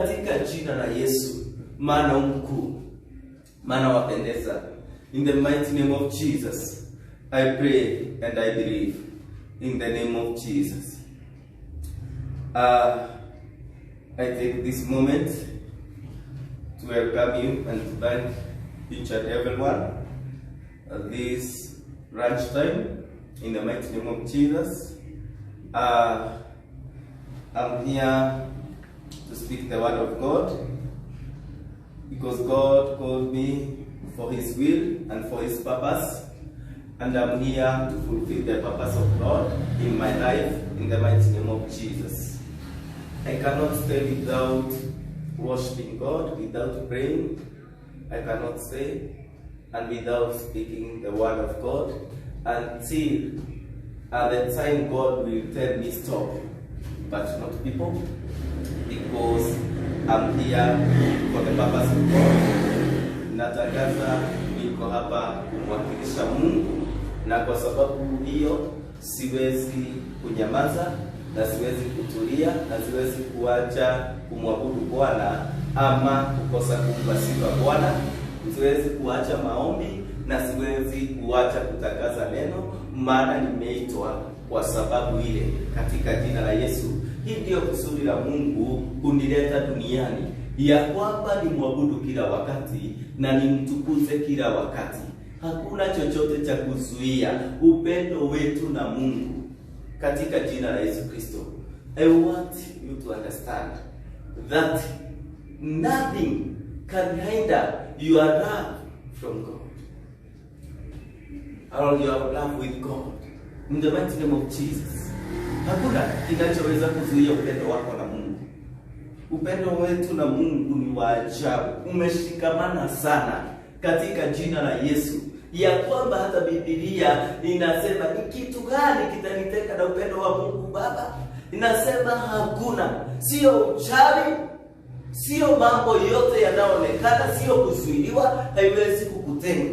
Katika jina la Yesu, maana mkuu, maana wapendeza. In the mighty name of Jesus, I pray and I believe. In the name of Jesus. I take this moment to welcome you and to thank each and everyone at this lunchtime. In the mighty name of Jesus. I'm here to speak the word of God, because God called me for His will and for His purpose, and I'm here to fulfill the purpose of God in my life, in the mighty name of Jesus. I cannot stay without worshiping God, without praying. I cannot stay and without speaking the word of God until at the time God will tell me stop, but not people, because I'm here for the purpose of God. Natangaza niko hapa kumwakilisha Mungu, na kwa sababu hiyo siwezi kunyamaza na siwezi kutulia na siwezi kuacha kumwabudu Bwana ama kukosa kumpa sifa Bwana. Siwezi kuacha maombi na siwezi kuacha kutangaza neno, maana nimeitwa kwa sababu ile, katika jina la Yesu. Hii ndio kusudi la Mungu kunileta duniani, ya kwamba nimwabudu kila wakati na nimtukuze kila wakati. Hakuna chochote cha kuzuia upendo wetu na Mungu, katika jina la Yesu Kristo. I want you to understand that nothing can hinder your love from God, or your love with God, in the mighty name of Jesus. Hakuna kinachoweza kuzuia upendo wako na Mungu. Upendo wetu na Mungu ni wa ajabu, umeshikamana sana, katika jina la Yesu, ya kwamba hata Biblia inasema ni kitu gani kitaniteka na upendo wa Mungu Baba? Inasema hakuna. Sio uchawi, sio mambo yote yanayoonekana, sio kuzuiliwa, haiwezi kukutenga.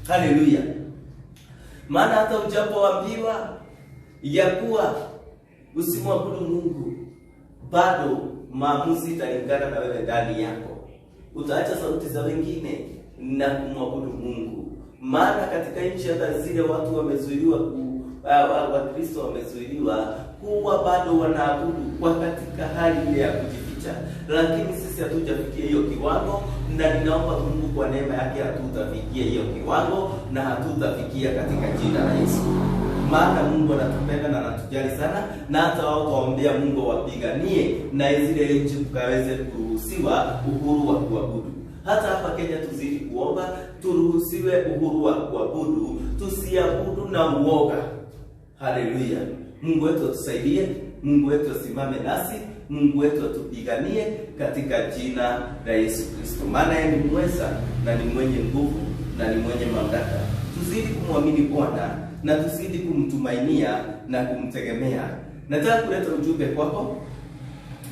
Haleluya. Maana hata ujapoambiwa ya kuwa usimwabudu Mungu, bado maamuzi italingana na wewe ndani yako. Utaacha sauti za wengine na kumwabudu Mungu. Maana katika nchi hata zile watu wamezuiliwa, Wakristo wamezuiliwa kuwa bado wanaabudu kwa katika hali ile ya kujificha. Lakini sisi hatujafikia hiyo kiwango, na ninaomba Mungu kwa neema yake hatutafikia hiyo kiwango, na hatutafikia katika jina la Yesu. Maana Mungu anatupenda na anatujali sana, na hata wao waombea Mungu wapiganie na zile nchi tukaweze kuruhusiwa uhuru wa kuabudu. Hata hapa Kenya tuzidi kuomba turuhusiwe uhuru wa kuabudu, tusiabudu na uoga. Haleluya. Mungu wetu atusaidie, Mungu wetu asimame nasi, Mungu wetu atupiganie katika jina la Yesu Kristo. Maana yeye ni mweza na ni mwenye nguvu na ni mwenye mamlaka. Tuzidi kumwamini Bwana na tuzidi kumtumainia na kumtegemea. Nataka kuleta ujumbe kwako,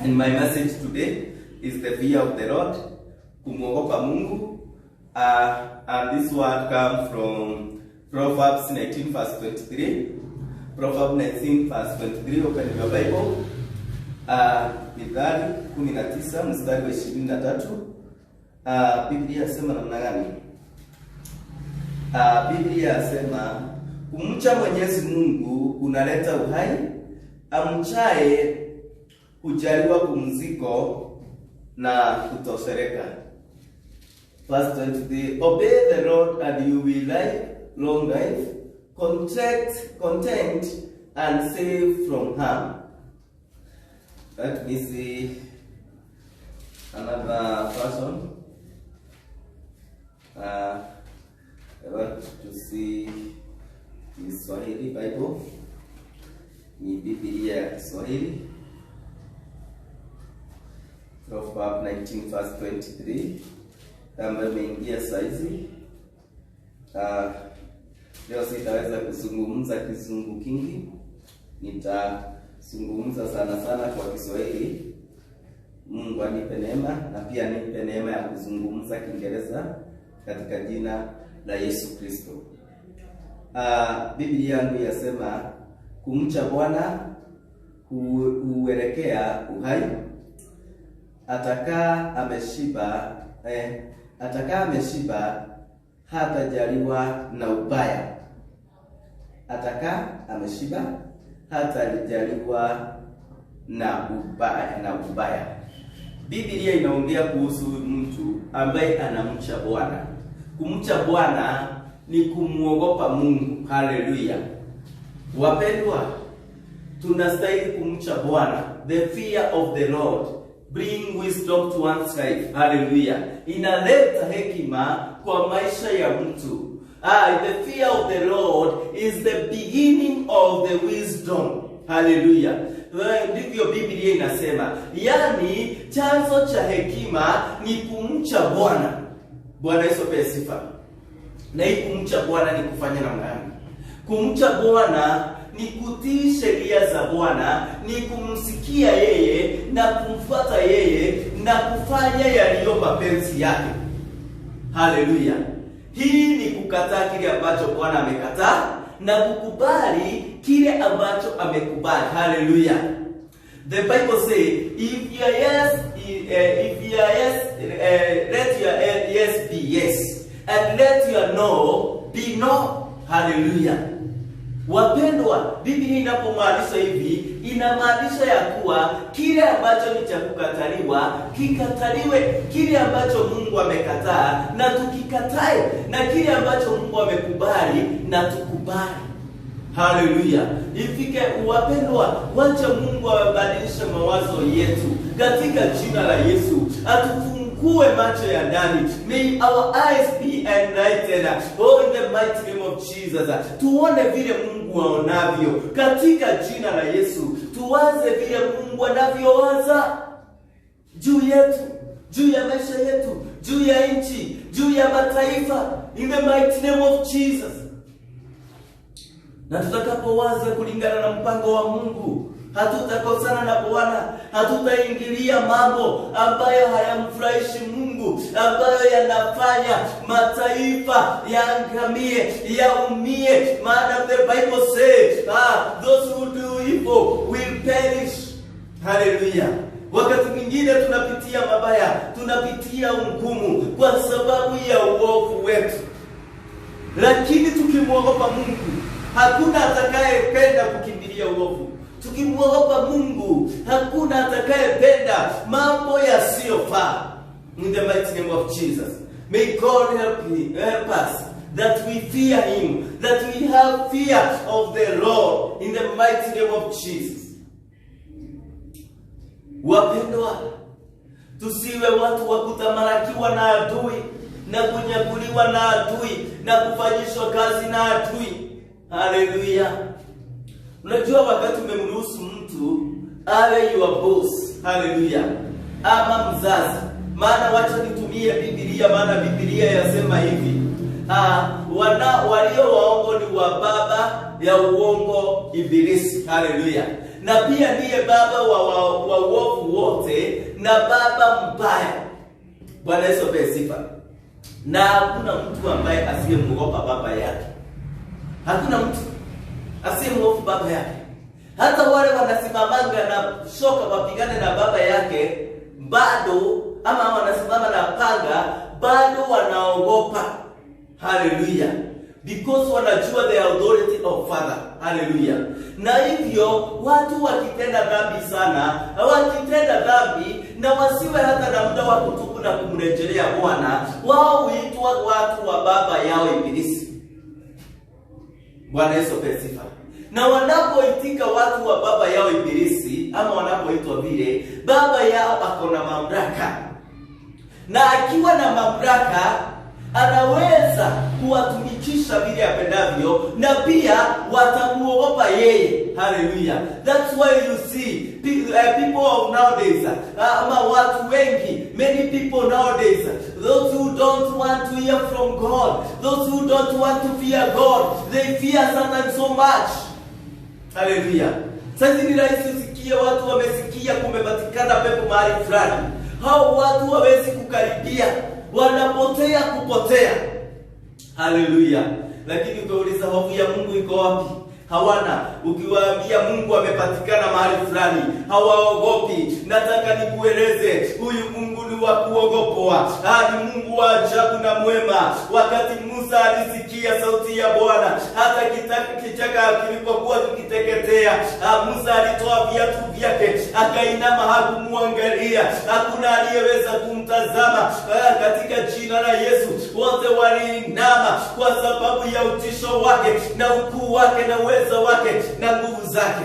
and my message today is the fear of the Lord, kumwogopa Mungu. And this word comes from Proverbs 19 verse 23. Proverbs 19 verse 23, open your Bible. Mithali 19 mstari wa 23. Biblia inasema namna gani? Biblia inasema kumcha Mwenyezi Mungu unaleta uhai, amchaye hujaliwa pumziko na kutoshereka. Verse 23, obey the Lord and you will live long life, content and safe from harm. Let me see another version. I want to see the Swahili Bible. Ni Biblia ya Kiswahili. Proverbs 19 verse 23. Kama imeingia saizi. Leo sitaweza kuzungumza Kizungu kingi. Nitazungumza sana sana kwa Kiswahili. Mungu anipe neema na pia anipe neema ya kuzungumza Kiingereza katika jina la Yesu Kristo. Biblia yangu yasema kumcha Bwana huelekea uhai, atakaa ameshiba hatajaliwa na ubaya. Atakaa ameshiba hatajaliwa na ubaya. Biblia inaongea kuhusu mtu ambaye anamcha Bwana. Kumcha Bwana ni kumuogopa Mungu. Haleluya. Wapendwa, tunastahili kumcha Bwana. The fear of the Lord bring wisdom to one's life. Haleluya. Inaleta hekima kwa maisha ya mtu. The fear of the Lord is the beginning of the wisdom. Haleluya. Ndivyo Biblia inasema. Yani chanzo cha hekima ni kumcha Bwana. Bwana Yesu apewe sifa. Na hii kumcha Bwana ni kufanya namna gani? Kumcha Bwana ni kutii sheria za Bwana, ni kumsikia yeye na kumfuata yeye na kufanya yaliyo mapenzi yake. Haleluya. Hii ni kukataa kile ambacho Bwana amekataa na kukubali kile ambacho amekubali. Haleluya. The Bible says, if your yes, let your yes be yes, and let your no be no. Haleluya. Wapendwa, Biblia inapomaanisha hivi, inamaanisha ya kuwa kile ambacho ni cha kukataliwa, kikataliwe kile ambacho Mungu amekataa, na tukikatae, na kile ambacho Mungu amekubali, na tukubali. Haleluya. Ifike wapendwa, wacha Mungu abadilishe mawazo yetu katika jina la Yesu. Atufungue macho ya ndani. May our eyes be enlightened. Oh, in the mighty name of Jesus. Tuone vile Mungu aonavyo katika jina la Yesu. Tuwaze vile Mungu anavyowaza juu yetu, juu ya maisha yetu, juu ya nchi, juu ya mataifa, in the mighty name of Jesus. Na tutakapowaza kulingana na mpango wa Mungu, hatutakosana na Bwana, hatutaingilia mambo ambayo hayamfurahishi Mungu, ambayo yanafanya mataifa yaangamie, yaumie. Maana the Bible says, those who do evil will perish. Hallelujah. Wakati mwingine tunapitia mabaya, tunapitia ugumu kwa sababu ya uovu wetu. Lakini tukimwogopa Mungu, hakuna atakayependa kukimbilia uovu. Tukimwogopa Mungu, hakuna atakayependa mambo yasiyofaa. In the mighty name of Jesus. May God help us that we fear Him, that we have fear of the Lord, in the mighty name of Jesus. Wapendwa, tusiwe watu wa kutamarakiwa na adui, na kunyakuliwa na adui, na kufanyishwa kazi na adui. Haleluya. Unajua wakati umemruhusu mtu awe your boss, haleluya, ama mzazi. Maana wacha nitumie Biblia, maana Biblia yasema hivi. Walio waongo ni wa baba ya uongo Ibilisi. Haleluya. Na pia ndiye baba wa uovu wote, na baba mbaya. Bwana Yesu apewe sifa. Na hakuna mtu ambaye asiyemwogopa baba yake. Hakuna mtu asiyemwogopa baba yake. Hata wale wanasimamanga na shoka wapigane na baba yake, bado, ama wanasimama na panga, bado wanaogopa. Hallelujah. Because wanajua the authority of Father. Hallelujah. Na hivyo watu wakitenda dhambi sana, wakitenda dhambi na wasiwe hata na muda wa kutubu na kumrejelea Bwana, wao huitwa watu wa baba yao Ibilisi. Bwana Yesu apewe sifa. Na wanapoitika watu wa baba yao Ibilisi, ama wanapoitwa vile, baba yao akona mamlaka. Na akiwa na mamlaka, anaweza kuwatumikisha vile apendavyo, na pia watamuogopa yeye. Hallelujah. That's why you see people of nowadays, ama watu wengi, many people nowadays, those who don't want to hear from God, those who don't want to fear God, they fear Satan so much. Hallelujah. Sasa ni rahisi usikie watu wamesikia kumepatikana pepo mahali fulani. Hao watu hawezi kukaribia, wanapotea kupotea. Hallelujah. Lakini ukauliza hofu ya Mungu iko wapi? Hawana. Ukiwaambia Mungu amepatikana mahali fulani, hawaogopi. Nataka nikueleze, huyu Mungu ni wa kuogopwa. Ni Mungu wa ajabu na mwema. Wakati Musa alisikia sauti ya Bwana, hata kichaka kilipokuwa kikiteketea, Musa alitoa viatu vyake, akainama, hakumuangalia. Hakuna aliyeweza kumtazama. Katika jina la Yesu, wote waliinama kwa sababu ya utisho wake na ukuu wake na uwezo wake na nguvu zake.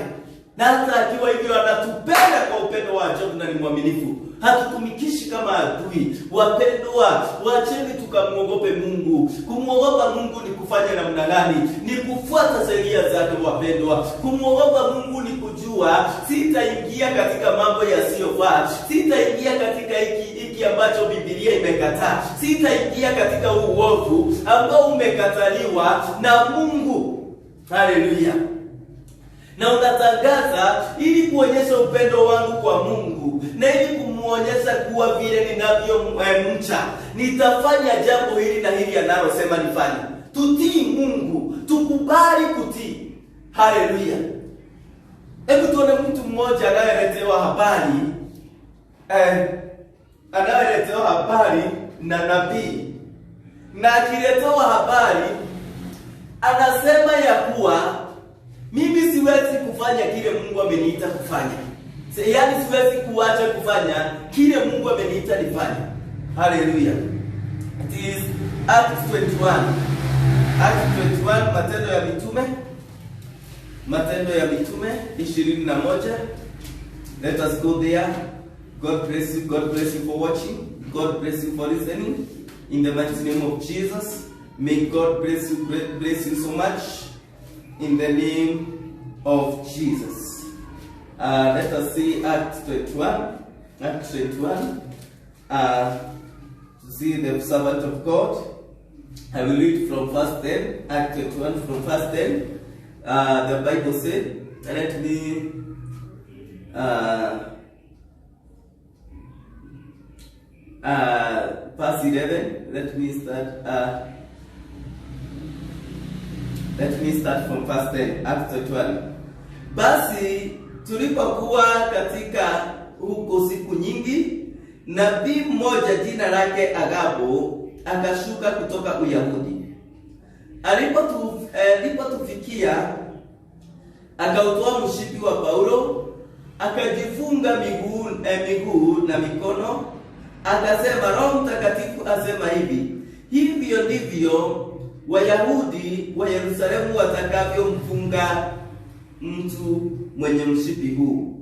Na hata akiwa hivyo anatupenda kwa upendo wa ajabu na ni mwaminifu. Hatutumikishi kama adui. Wapendwa, wacheni tukamuogope Mungu. Kumuogopa Mungu ni kufanya namna gani? Ni kufuata sheria zake, wapendwa. Kumuogopa Mungu ni kujua sitaingia katika mambo yasiyofaa. Sitaingia katika hiki ambacho Biblia imekataa. Sitaingia katika uovu ambao umekataliwa na Mungu. Haleluya. Na unatangaza ili kuonyesha upendo wangu kwa Mungu, na ili kumuonyesha kuwa vile ninavyomcha, nitafanya jambo hili na hili analosema nifanye. Tutii Mungu, tukubali kutii. Haleluya. Hebu tuone mtu mmoja anayeletewa habari na nabii, na akiletewa habari anasema ya kuwa mimi siwezi kufanya kile Mungu ameniita kufanya. Yaani siwezi kuacha kufanya kile Mungu ameniita nifanye. Haleluya. It is Acts 21. Acts 21, Matendo ya Mitume 21. Let us go there. God bless you. God bless you for watching. God bless you for listening. In the mighty name of Jesus, may God bless you so much. In the name of Jesus. Let us see Acts 21. Acts 21. To see the servant of God. I will read from verse 10. Acts 21 from verse 10. The Bible said, let me verse 11. Let me start from verse 10, Acts 21. Basi tulipokuwa katika huko siku nyingi, nabii mmoja jina lake Agabo akashuka kutoka Uyahudi. Alipotufikia, akautoa mshipi wa Paulo, akajifunga miguu na mikono, akasema, Roho Mtakatifu asema hivi, hivyo ndivyo Wayahudi wa Yerusalemu watakavyomfunga mtu mwenye mshipi huu,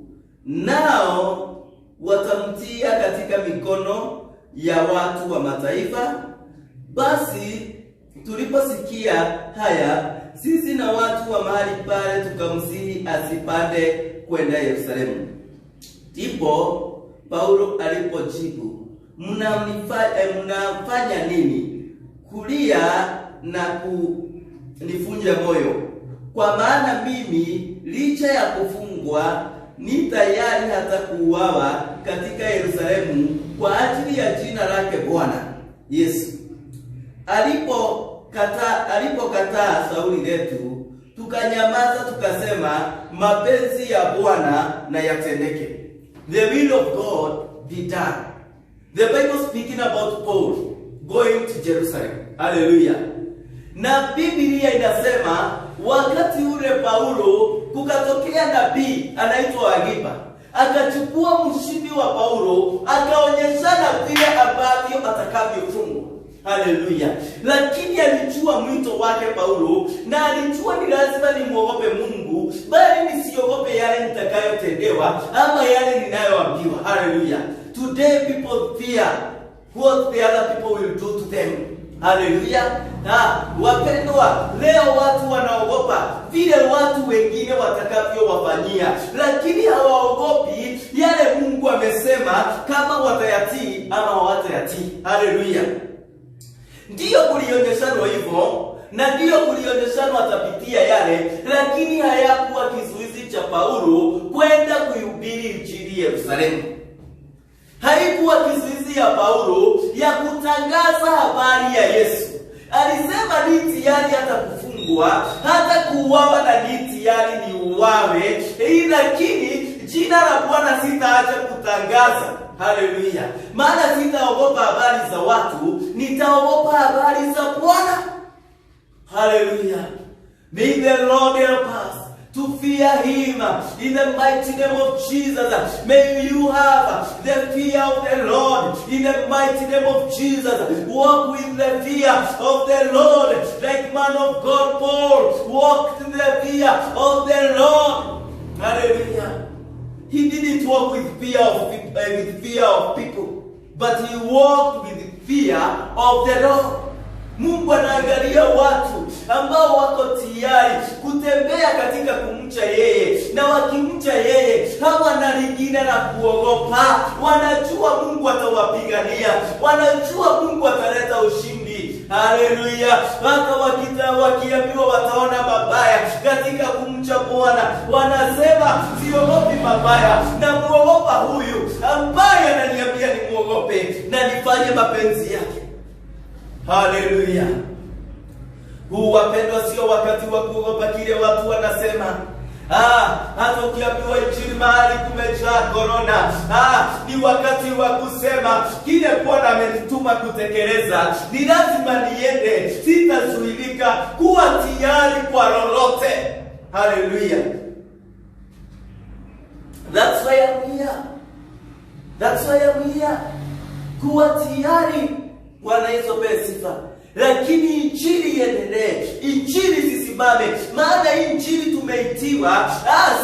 nao watamtia katika mikono ya watu wa mataifa. Basi tuliposikia haya, sisi na watu wa mahali pale tukamsihi asipande kwenda Yerusalemu. Ndipo Paulo alipojibu, mnafanya nini kulia na kunifunja moyo? Kwa maana mimi licha ya kufungwa ni tayari hata kuuawa katika Yerusalemu kwa ajili ya jina lake Bwana Yesu. Alipokataa shauri letu, tukanyamaza, tukasema, mapenzi ya Bwana na yatendeke. The will of God be done. The Bible speaking about Paul going to Jerusalem. Hallelujah. Na Biblia inasema wakati ule Paulo kukatokea nabii anaitwa Agripa, akachukua mshipi wa Paulo, akaonyeshana vile ambavyo atakavyofungwa. Haleluya. Lakini alijua mwito wake Paulo, na alijua ni lazima nimuogope Mungu, bali nisiogope yale nitakayotendewa ama yale ninayoambiwa. Haleluya. Today people fear what the other people will do to them. Haleluya. Wapendwa, leo watu wanaogopa vile watu wengine watakavyowafanyia, lakini hawaogopi yale Mungu amesema kama watayatii ama hawatayatii. Haleluya. Ndiyo kulionyeshana hivyo, na ndiyo kulionyeshana atapitia yale, lakini hayakuwa kizuizi cha Paulo kwenda kuhubiri injili Yerusalemu. Haikuwa kizuizi ya Paulo ya kutangaza habari ya Yesu. Alisema ni tayari hata kufungwa, hata kuuawa, na ni tayari ni uwawe. Lakini jina la Bwana sitaacha kutangaza. Haleluya. Maana sitaogopa habari za watu, nitaogopa habari za Bwana. Hallelujah. May the Lord help us to fear Him in the mighty name of Jesus. May you have the fear of the Lord in the mighty name of Jesus. Walk with the fear of the Lord, like man of God Paul walked in the fear of the Lord. Hallelujah. He didn't walk with fear of people, but he walked with fear of the Lord. Mungu anaangalia watu ambao wako tayari kutembea katika kumcha yeye, na wakimcha yeye hawana lingine la kuogopa. Wanajua Mungu atawapigania, wanajua Mungu ataleta ushindi. Haleluya. Hata wakiambiwa wataona mabaya katika kumcha Bwana, wanasema siogopi mabaya, na muogopa huyu ambaye ananiambia nimuogope na nifanye mapenzi yake. Haleluya. Huu, wapendwa, sio wakati wa kuogopa kile watu wanasema. Hata ukiambiwa injili mahali kumejaa corona, ni wakati wa kusema kile Bwana amenituma kutekeleza, ni lazima niende, sitazuilika, kuwa tayari kwa lolote. Haleluya. That's why I'm here. That's why I'm here. Kuwa tayari. Bwana Yesu apewe sifa. Lakini injili iendelee, injili zisimame. Maana injili tumeitiwa,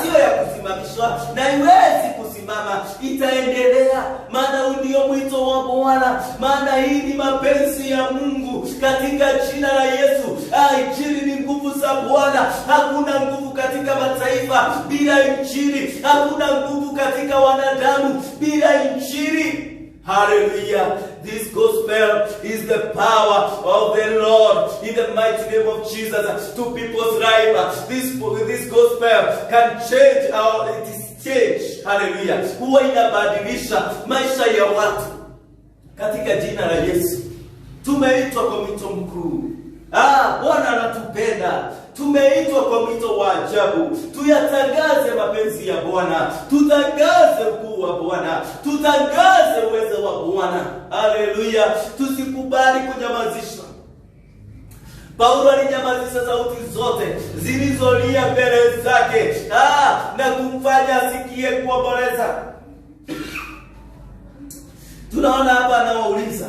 sio ya kusimamishwa, na iwezi kusimama, itaendelea. Maana ndio mwito wa Bwana, maana hii ni mapenzi ya Mungu katika jina la Yesu. Injili ni nguvu za Bwana. Hakuna nguvu katika mataifa bila injili, hakuna nguvu katika wanadamu bila injili. Hallelujah. This gospel is the power of the Lord in the mighty name of Jesus to people's life. This gospel can change change. Hallelujah. Huwa inabadilisha maisha ya watu katika jina la Yesu. Tumeitwa kwa mwito mkuu. Bwana anatupenda. Tumeitwa kwa mwito wa ajabu. Tuyatangaze mapenzi ya Bwana, tutangaze ukuu wa Bwana, tutangaze uwezo wa Bwana. Haleluya. Tusikubali kunyamazishwa. Paulo alinyamazisha sauti zote zilizolia mbele zake, na kumfanya asikie kuomboleza. Tunaona hapa anawauliza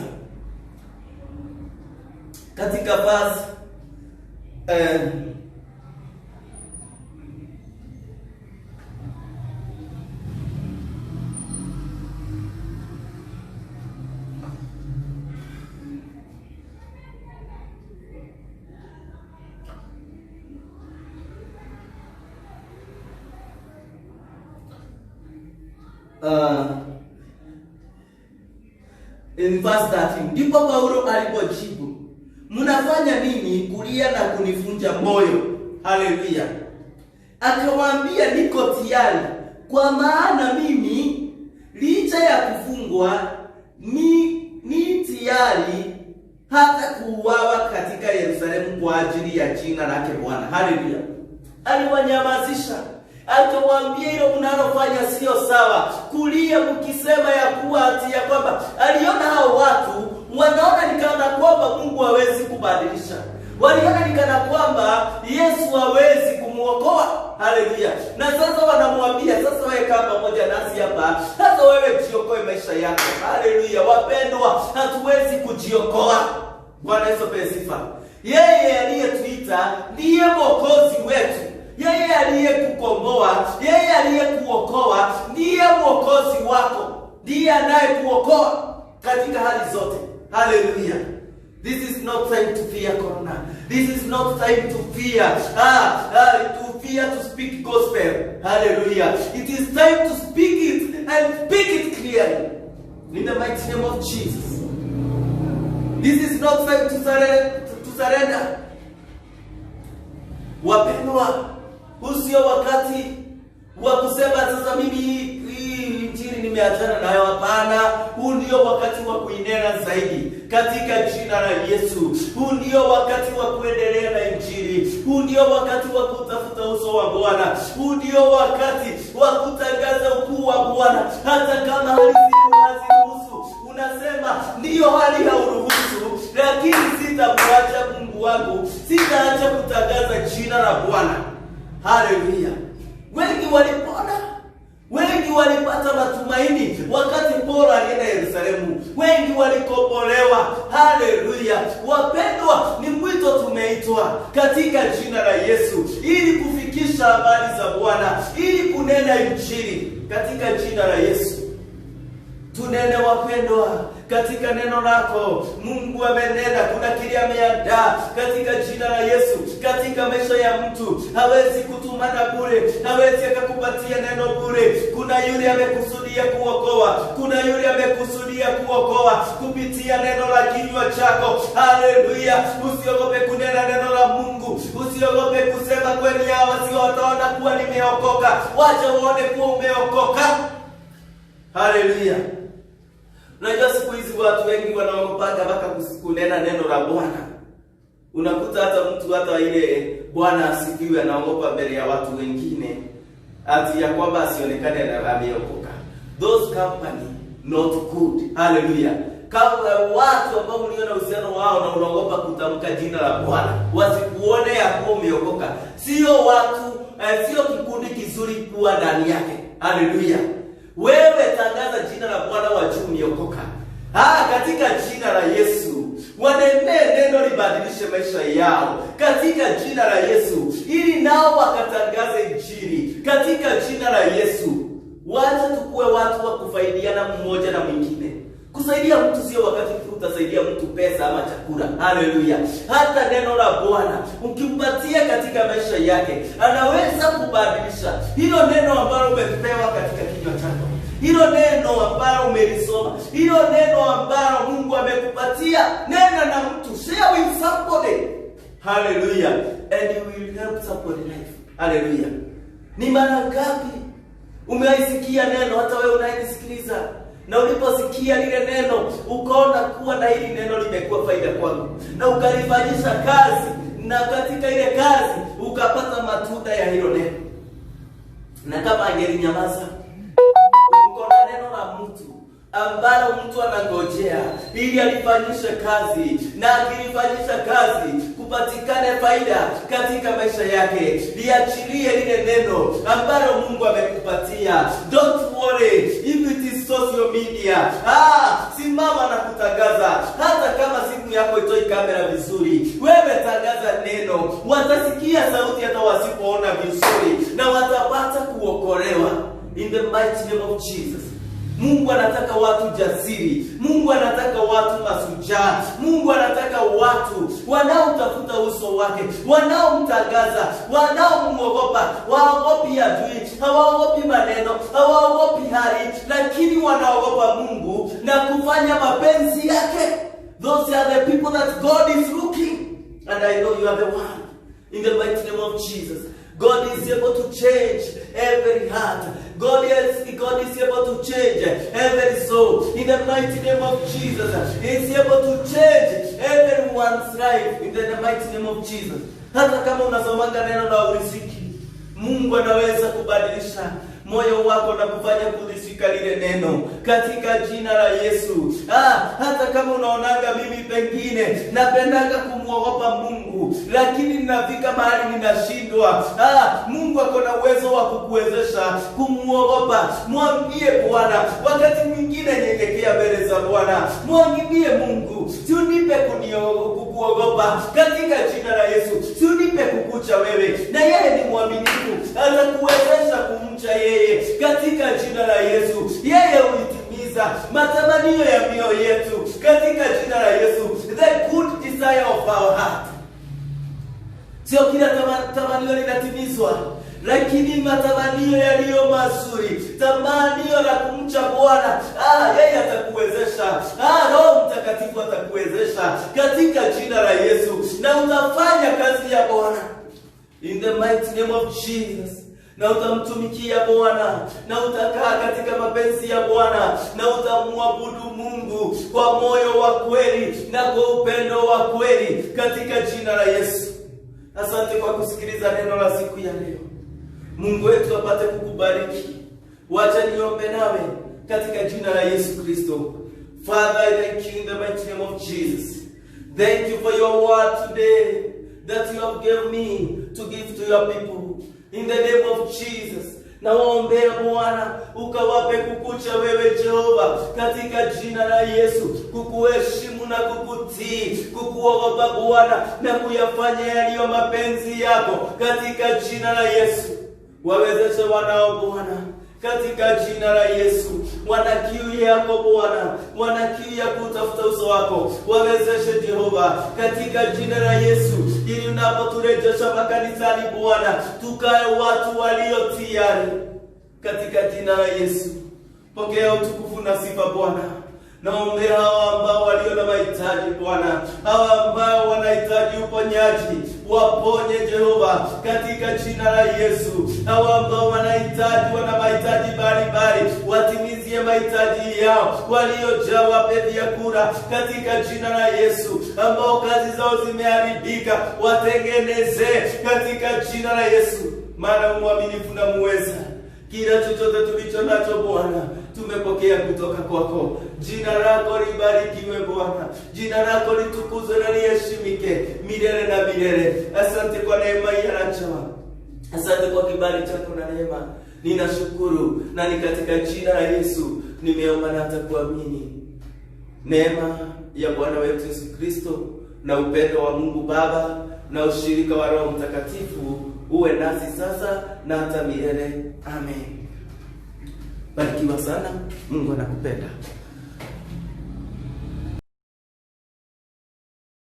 katika verse in verse 13, ndipo Paulo alipojibu, mnafanya nini kulia na kunivunja moyo? Haleluya. Akawaambia, niko tayari, kwa maana mimi licha ya kufungwa ni tayari hata kuuawa katika Yerusalemu kwa ajili ya jina lake Bwana. Haleluya. Aliwanyamazisha. Akawaambia, hilo mnalofanya sio sawa. Kulia mkisema ya kuwa ati ya kwamba aliona hao watu wanaona nikana kwamba Mungu hawezi kubadilisha. Waliona nikana kwamba Yesu hawezi kumuokoa. Haleluya. Na sasa wanamwambia, sasa wewe kama pamoja nasi hapa, sasa wewe jiokoe maisha yako. Haleluya. Wapendwa, hatuwezi kujiokoa. Bwana Yesu apewe sifa. Yeye aliyetuita ndiye mwokozi wetu. Yeye aliyekukomboa, yeye aliyekuokoa, ndiye mwokozi wako. Ndiye anayekuokoa katika hali zote. Hallelujah. This is not time to fear corona. This is not time to fear to speak gospel. Hallelujah. It is time to speak it and speak it clearly in the mighty name of Jesus. This is not time to surrender. Wapendwa, usio wakati wa kusema sasa mimi hii injili nimeachana nayo. Hapana, huu ndio wakati wa kuinena zaidi katika jina la Yesu. Huu ndio wakati wa kuendelea na Injili. Huu ndio wakati wa kutafuta uso wa Bwana. Huu ndio wakati wa kutangaza ukuu wa Bwana, hata kama hali haziruhusu. Unasema ndio hali hauruhusu, lakini sitamwacha Mungu wangu, sitaacha kutangaza jina la Bwana. Haleluya. Wengi walipona, wengi walipata matumaini wakati Paulo alienda Yerusalemu. Wengi walikombolewa. Haleluya. Wapendwa, ni mwito tumeitwa katika jina la Yesu ili kufikisha habari za Bwana, ili kunena Injili katika jina la Yesu. Tunene wapendwa katika neno lako. Mungu amenena, kuna kile ameandaa katika jina la Yesu katika maisha ya mtu. Hawezi kutumana bure, hawezi akakupatia neno bure. Kuna yule amekusudia kuokoa, kuna yule amekusudia kuokoa kupitia neno la kinywa chako. Haleluya. Usiogope kunena neno la Mungu, usiogope kusema kweli hawa sio wataona kuwa nimeokoka. Wacha uone kuwa umeokoka. Haleluya. Unajua siku hizi watu wengi wanaogopa mpaka kunena neno la Bwana. Unakuta hata mtu hata ile Bwana asifiwe anaogopa mbele ya watu wengine, ati ya kwamba asionekane ameokoka. Those company not good. Hallelujah. Kama watu ambao mliona uhusiano wao na unaogopa kutamka jina la Bwana, wasikuone ya kuwa umeokoka. Sio watu, sio kikundi kizuri kuwa ndani yake. Hallelujah. Wewe tangaza jina la Bwana, wajue umeokoka. Katika jina la Yesu. Wanenee neno libadilishe maisha yao katika jina la Yesu, ili nao wakatangaze Injili katika jina la Yesu. Wacha tukue watu wa kufaidiana mmoja na mwingine. Kusaidia mtu sio wakati utasaidia mtu pesa ama chakula. Haleluya. Hata neno la Bwana ukimpatia katika maisha yake, anaweza kubadilisha. Hilo neno ambalo umepewa katika kinywa chako, hilo neno ambalo umelisoma, hilo neno ambalo Mungu amekupatia, nena na mtu, share with somebody. Hallelujah. And you will help somebody life. Hallelujah. Ni mara ngapi umeisikia neno, hata wewe unayenisikiliza, na uliposikia lile neno ukaona kuwa na hili neno limekuwa faida kwangu, na ukalifanyisha kazi, na katika ile kazi ukapata matunda ya hilo neno. Na kama angelinyamaza, uko na neno la mtu ambalo mtu anangojea ili alifanyishe kazi, na akilifanyisha kazi kupatikane faida katika maisha yake, liachilie lile neno ambalo Mungu amekupatia. Don't worry if it is social media. Simama na kutangaza. Hata kama simu yako itoi kamera vizuri, wewe tangaza neno. Watasikia sauti hata wasipoona vizuri, na watapata kuokolewa in the mighty name of Jesus. Mungu anataka watu jasiri. Mungu anataka watu masujaa. Mungu anataka watu wanaotafuta uso wake, wanaomtangaza, wanaomuogopa. Waogopi adui, hawaogopi maneno, hawaogopi hali, lakini wanaogopa Mungu na kufanya mapenzi yake. Those are the people that God is looking. And I know you are the one. In the mighty name of Jesus. God is able to change every heart. God is able to change every soul. In the mighty name of Jesus. He is able to change everyone's life. In the mighty name of Jesus. Hata kama unasomanga neno la uriziki, Mungu anaweza kubadilisha moyo wako na kufanya kulishika lile neno katika jina la Yesu. Hata kama unaonanga mimi pengine napendanga kumuogopa Mungu, lakini ninafika mahali ninashindwa, Mungu ako na uwezo wa kukuwezesha kumuogopa. Mwambie Bwana, wakati mwingine nyenyekea mbele za Bwana. Mwambie Mungu, unipe kukuogopa katika jina la Yesu. Unipe kukucha wewe, na yeye ni mwaminifu, atakuwezesha kumcha yeye katika jina la Yesu. Yeye uitimiza matamanio ya mioyo yetu katika jina la Yesu. The good desire of our heart. Sio kila tamanio linatimizwa, lakini matamanio yaliyo mazuri, tamanio la kumcha Bwana, yeye atakuwezesha. Roho Mtakatifu atakuwezesha katika jina la Yesu, na utafanya kazi ya Bwana. In the mighty name of Jesus. na utamtumikia Bwana, na utakaa katika mapenzi ya Bwana, na utamwabudu Mungu kwa moyo wa kweli na kwa upendo wa kweli katika jina la Yesu. Asante kwa kusikiliza neno la siku ya leo. Mungu wetu apate kukubariki. Wacha niombe nawe katika jina la Yesu Kristo. Father, I thank you in the mighty name of Jesus. Thank you for your word today that you have given me to give to your people. In the name of Jesus, na waombea Bwana, ukawape kukucha wewe Jehova katika jina la Yesu, kukuheshimu na kukutii, kukuogopa Bwana na kuyafanya yaliyo mapenzi yako katika jina la Yesu. Wawezeshe wanao Bwana katika jina la Yesu, wana kiu yako Bwana, wana kiu ya kutafuta uso wako. Wawezeshe Jehova katika jina la Yesu, ili unapoturejesha makanisani Bwana, tukae watu walio tayari katika jina la Yesu. Pokea utukufu na sifa Bwana. Naombea hawa ambao walio na mahitaji Bwana, hawa ambao wanahitaji uponyaji, waponye Jehova katika jina la Yesu. Hawa ambao wanahitaji, wana mahitaji mbalimbali, watimizie mahitaji yao. Waliojaa wape vyakula katika jina la Yesu. Ambao kazi zao zimeharibika, watengeneze katika jina la Yesu. Maana mwaminifu na muweza. Kila chochote tulicho nacho Bwana, tumepokea kutoka kwako. Jina lako libarikiwe Bwana. Jina lako litukuzwe na liheshimike milele na milele. Asante kwa neema ya Rajawa. Asante kwa kibali chako na neema. Ninashukuru na ni katika jina la Yesu nimeomba na kuamini. Neema ya Bwana wetu Yesu Kristo na upendo wa Mungu Baba na ushirika wa Roho Mtakatifu uwe nasi sasa na hata milele. Amen. Barikiwa sana. Mungu anakupenda.